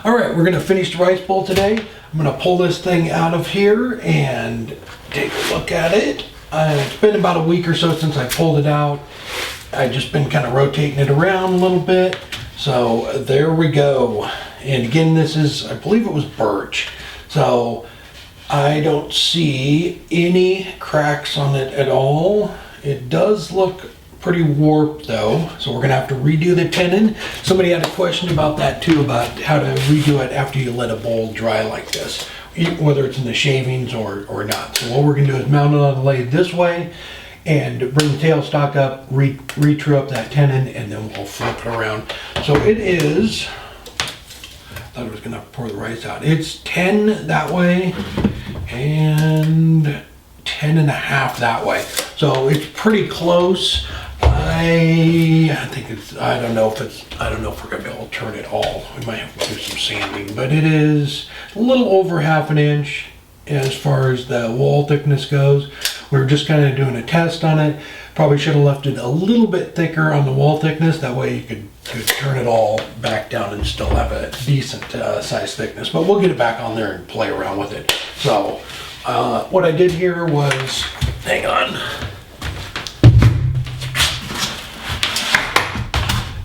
All right, we're gonna finish the rice bowl today. I'm gonna pull this thing out of here and take a look at it. It's been about a week or so since I pulled it out. I've just been kind of rotating it around a little bit. So there we go. And again, this is, I believe it was birch. So I don't see any cracks on it at all. It does look pretty warped though, so we're gonna have to redo the tenon. Somebody had a question about that too, about how to redo it after you let a bowl dry like this, whether it's in the shavings or not. So what we're gonna do is mount it on the lathe this way and bring the tailstock up, re-true up that tenon, and then we'll flip it around. So it is, I thought I was gonna pour the rice out. It's 10 that way and 10.5 that way. So it's pretty close. I think it's, I don't know if we're gonna be able to turn it all. We might have to do some sanding, but it is a little over 1/2 inch as far as the wall thickness goes. We're just kind of doing a test on it. Probably should have left it a little bit thicker on the wall thickness. That way you could turn it all back down and still have a decent size thickness. But we'll get it back on there and play around with it. So what I did here was, hang on.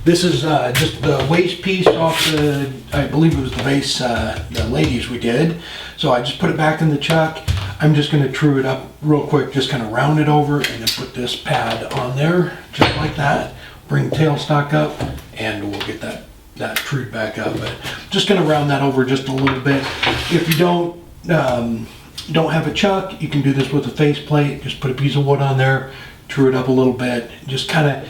This is just the waste piece off the, I believe it was the vase, the ladies we did. So I just put it back in the chuck. I'm just gonna true it up real quick, just kind of round it over and then put this pad on there, just like that. Bring the tailstock up and we'll get that trued back up. But just gonna round that over just a little bit. If you don't have a chuck, you can do this with a faceplate. Just put a piece of wood on there, true it up a little bit, just kind of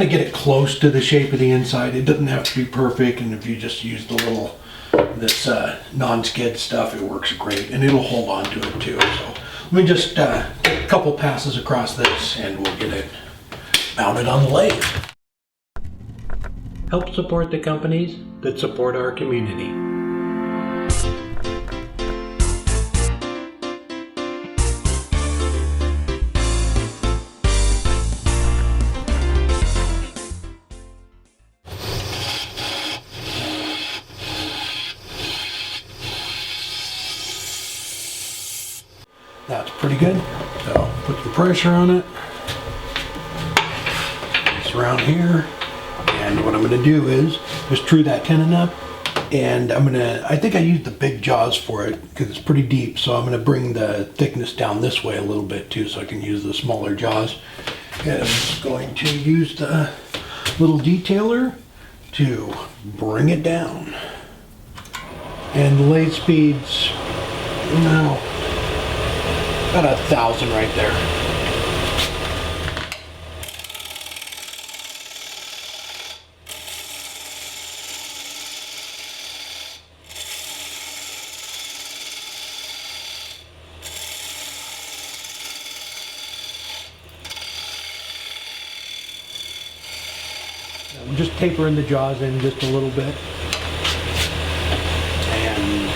get it close to the shape of the inside. It doesn't have to be perfect, and if you just use the little, this non-skid stuff, it works great, and it'll hold on to it too. So let me just take a couple passes across this and we'll get it mounted on the lathe. Help support the companies that support our community. That's pretty good. So put some pressure on it. It's around here. And what I'm gonna do is just true that tenon up. And I think I used the big jaws for it because it's pretty deep. So I'm gonna bring the thickness down this way a little bit too, so I can use the smaller jaws. And I'm just going to use the little detailer to bring it down. And the lathe speeds, no, about 1,000 right there. I'm just tapering the jaws in just a little bit. And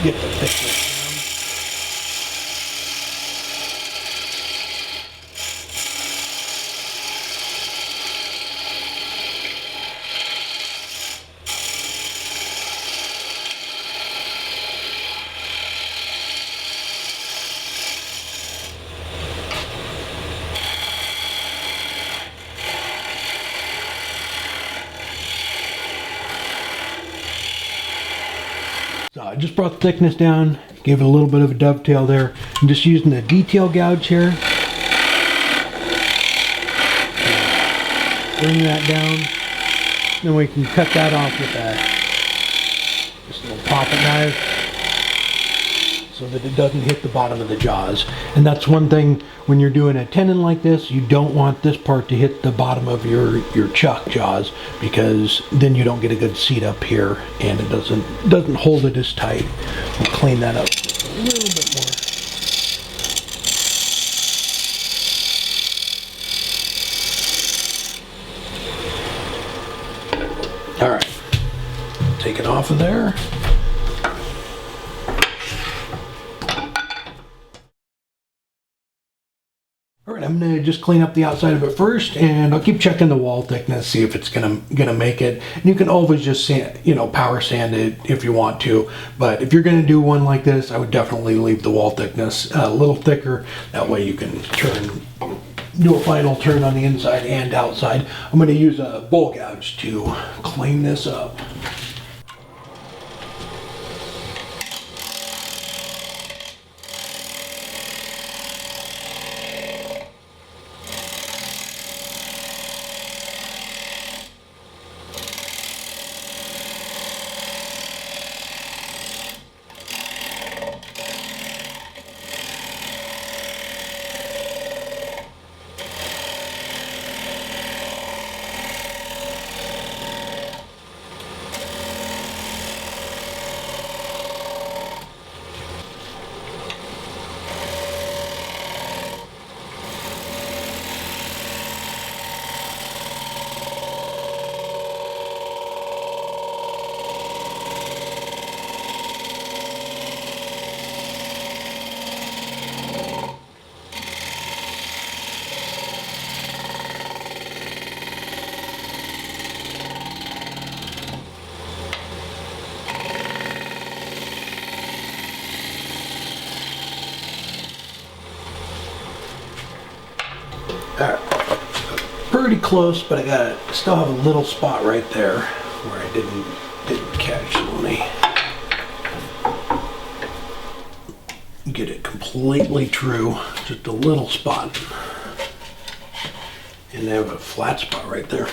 get the thickness down. So I just brought the thickness down, gave it a little bit of a dovetail there. I'm just using the detail gouge here. Bring that down. Then we can cut that off with just a little pocket knife so that it doesn't hit the bottom of the jaws. And that's one thing when you're doing a tenon like this, you don't want this part to hit the bottom of your chuck jaws, because then you don't get a good seat up here and it doesn't hold it as tight. We'll clean that up a little bit more. All right, take it off of there. All right, I'm gonna just clean up the outside of it first, and I'll keep checking the wall thickness, see if it's gonna make it. And you can always just sand, power sand it if you want to. But if you're gonna do one like this, I would definitely leave the wall thickness a little thicker. That way you can do a final turn on the inside and outside. I'm gonna use a bowl gouge to clean this up. Pretty close, but I still have a little spot right there where I didn't catch. So let me get it completely true, just a little spot, and I have a flat spot right there.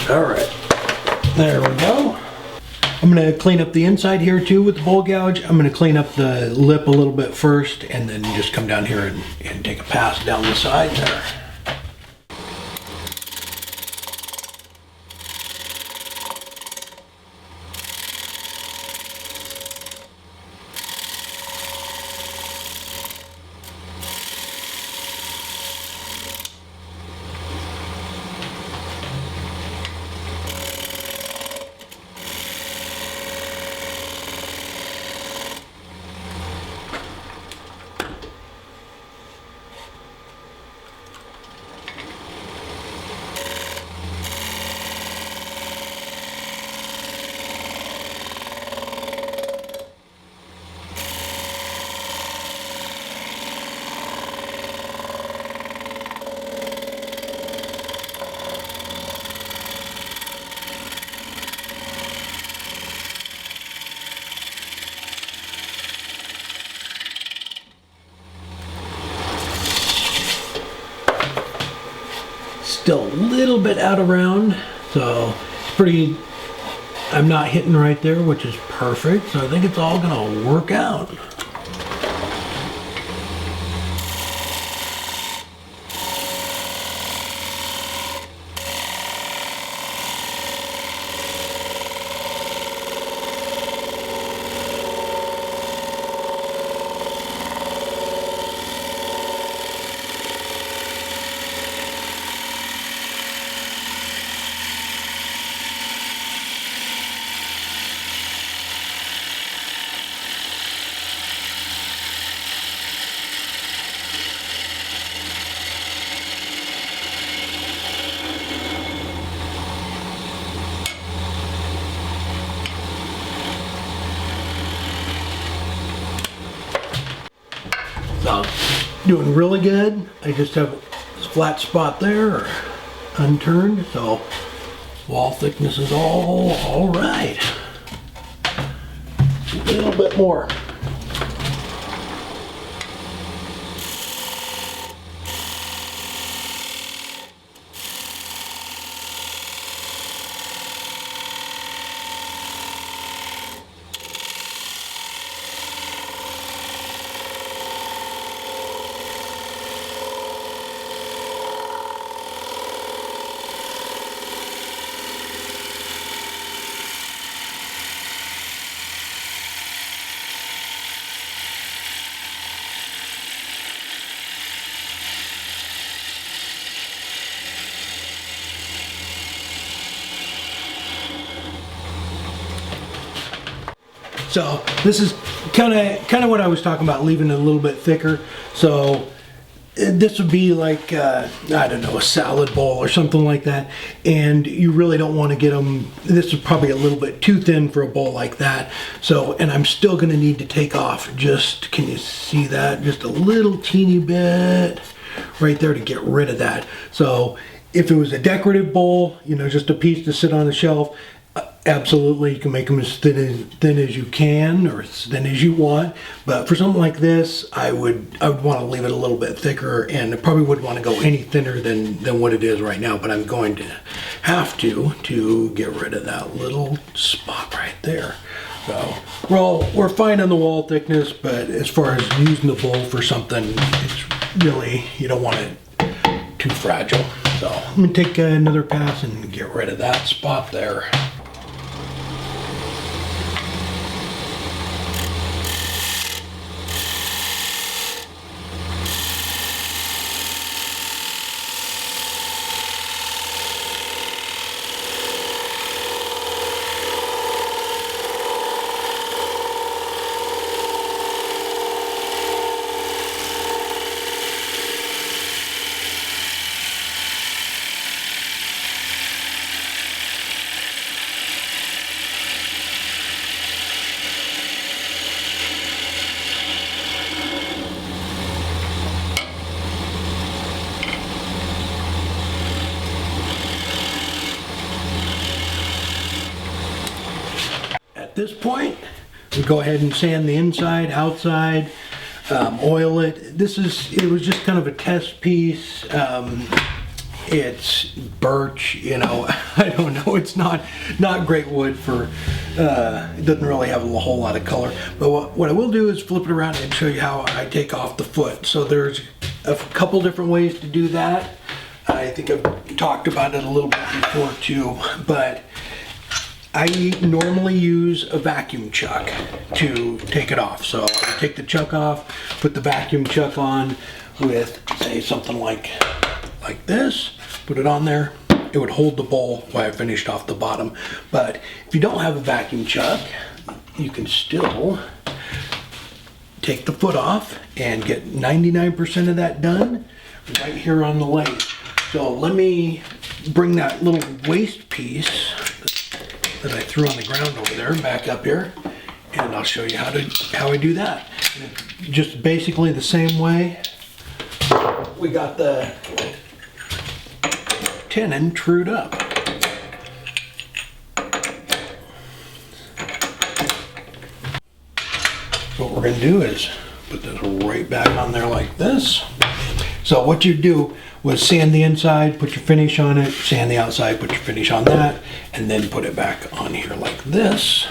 All right, there we go. I'm gonna clean up the inside here too with the bowl gouge. I'm gonna clean up the lip a little bit first, and then just come down here and take a pass down the side there. Still a little bit out of round, so it's pretty, I'm not hitting right there, which is perfect, so I think it's all gonna work out. So, doing really good. I just have this flat spot there, unturned, so wall thickness is all right. A little bit more. So this is kind of what I was talking about, leaving it a little bit thicker. So this would be like, I don't know, a salad bowl or something like that. And you really don't want to get them, this is probably a little bit too thin for a bowl like that. So, and I'm still going to need to take off just, can you see that? Just a little teeny bit right there to get rid of that. So if it was a decorative bowl, you know, just a piece to sit on the shelf, absolutely, you can make them as thin as you can, or as thin as you want. But for something like this, I would want to leave it a little bit thicker, and I probably wouldn't want to go any thinner than what it is right now. But I'm going to have to get rid of that little spot right there. So we're fine on the wall thickness, but as far as using the bowl for something, it's really, you don't want it too fragile. So I'm gonna take another pass and get rid of that spot there. At this point, we go ahead and sand the inside, outside, oil it. It was just kind of a test piece. It's birch, you know, I don't know, it's not great wood for, it doesn't really have a whole lot of color. But what I will do is flip it around and show you how I take off the foot. So there's a couple different ways to do that. I think I've talked about it a little bit before too, but I normally use a vacuum chuck to take it off. So I take the chuck off, put the vacuum chuck on with, say, something like this, put it on there. It would hold the bowl while I finished off the bottom. But if you don't have a vacuum chuck, you can still take the foot off and get 99% of that done right here on the lathe. So let me bring that little waste piece that I threw on the ground over there back up here, and I'll show you how I do that. Just basically the same way. We got the tenon trued up. So what we're going to do is put this right back on there like this. So what you do was sand the inside, put your finish on it, sand the outside, put your finish on that, and then put it back on here like this.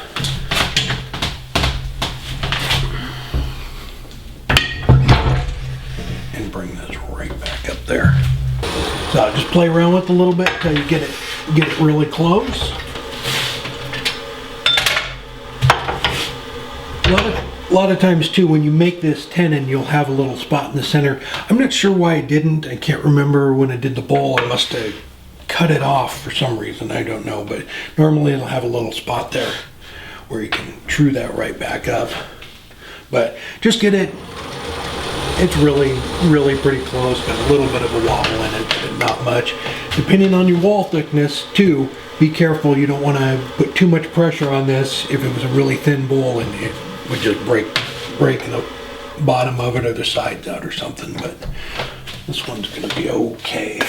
And bring this right back up there. So just play around with it a little bit until you get it really close. A lot of times too, when you make this tenon, you'll have a little spot in the center. I'm not sure why I didn't. I can't remember when I did the bowl. I must have cut it off for some reason. I don't know, but normally it'll have a little spot there where you can true that right back up. But just get it. It's really pretty close. Got a little bit of a wobble in it, but not much. Depending on your wall thickness too, be careful. You don't want to put too much pressure on this if it was a really thin bowl and it would just break bottom of it or the sides out or something, but this one's gonna be okay.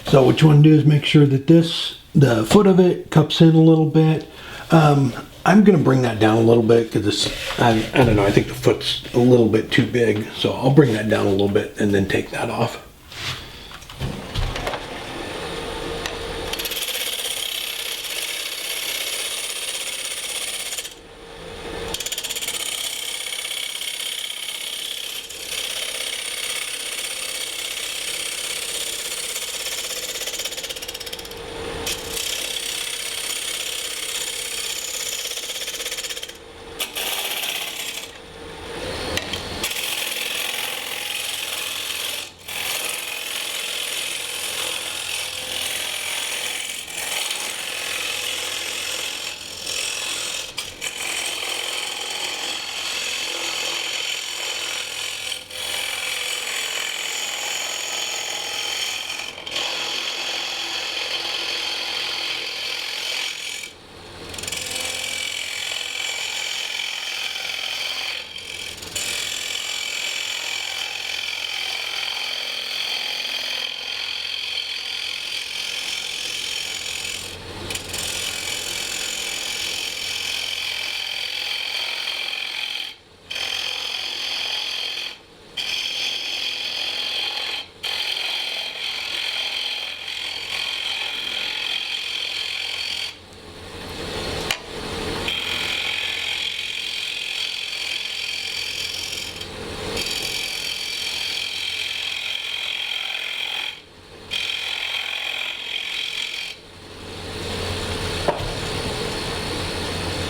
So what you want to do is make sure that the foot of it cups in a little bit. I'm gonna bring that down a little bit because I don't know, I think the foot's a little bit too big, so I'll bring that down a little bit and then take that off.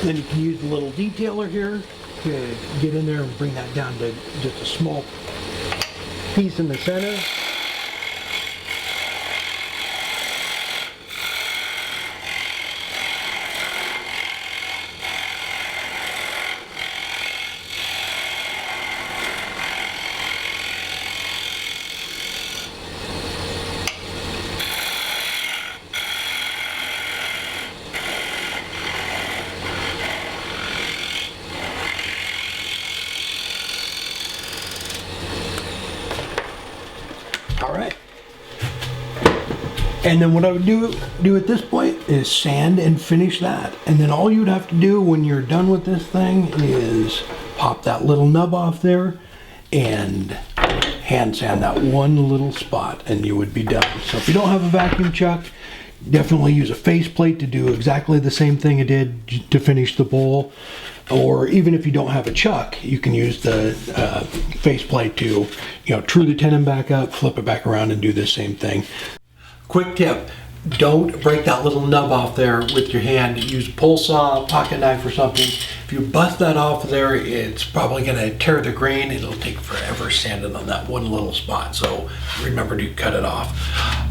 Then you can use the little detailer here to get in there and bring that down to just a small piece in the center. All right. And then what I would do at this point is sand and finish that. And then all you'd have to do when you're done with this thing is pop that little nub off there and hand sand that one little spot and you would be done. So if you don't have a vacuum chuck, definitely use a faceplate to do exactly the same thing it did to finish the bowl. Or even if you don't have a chuck, you can use the faceplate to, true the tenon back up, flip it back around and do the same thing. Quick tip, don't break that little nub off there with your hand. Use a pull saw, pocket knife or something. If you bust that off there, it's probably gonna tear the grain. It'll take forever sanding on that one little spot. So remember to cut it off.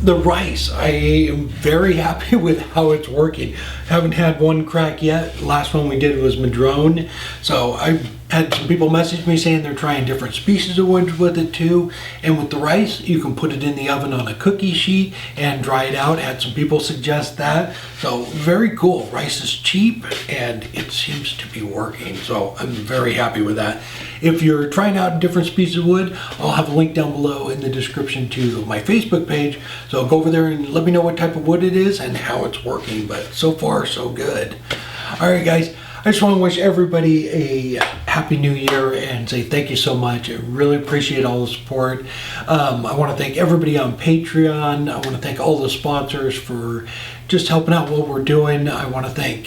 The rice, I am very happy with how it's working. Haven't had one crack yet. The last one we did was madrone. So I had some people message me saying they're trying different species of wood with it too. And with the rice, you can put it in the oven on a cookie sheet and dry it out. Had some people suggest that. So very cool. Rice is cheap and it seems to be working. So I'm very happy with that. If you're trying out different species of wood, I'll have a link down below in the description to my Facebook page. So go over there and let me know what type of wood it is and how it's working. But so far, so good. All right, guys. I just want to wish everybody a happy new year and say thank you so much. I really appreciate all the support. I want to thank everybody on Patreon. I want to thank all the sponsors for just helping out what we're doing. I want to thank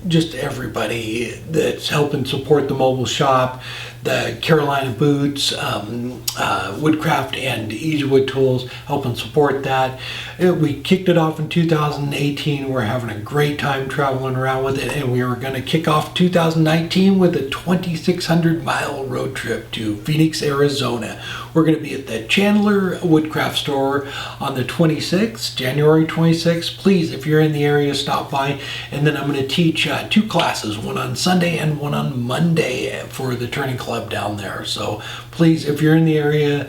just everybody that's helping support the mobile shop, the Carolina Boots, Woodcraft, and Easy Wood Tools, helping support that. We kicked it off in 2018. We're having a great time traveling around with it, and we are going to kick off 2019 with a 2,600-mile road trip to Phoenix, Arizona. We're going to be at the Chandler Woodcraft store on the 26th, January 26th. Please, if you're in the area, stop by. And then I'm going to teach 2 classes, one on Sunday and one on Monday for the Turning Club down there. So please, if you're in the area,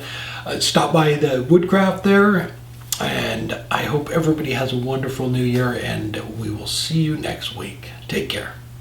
stop by the Woodcraft there. And I hope everybody has a wonderful new year, and we will see you next week. Take care.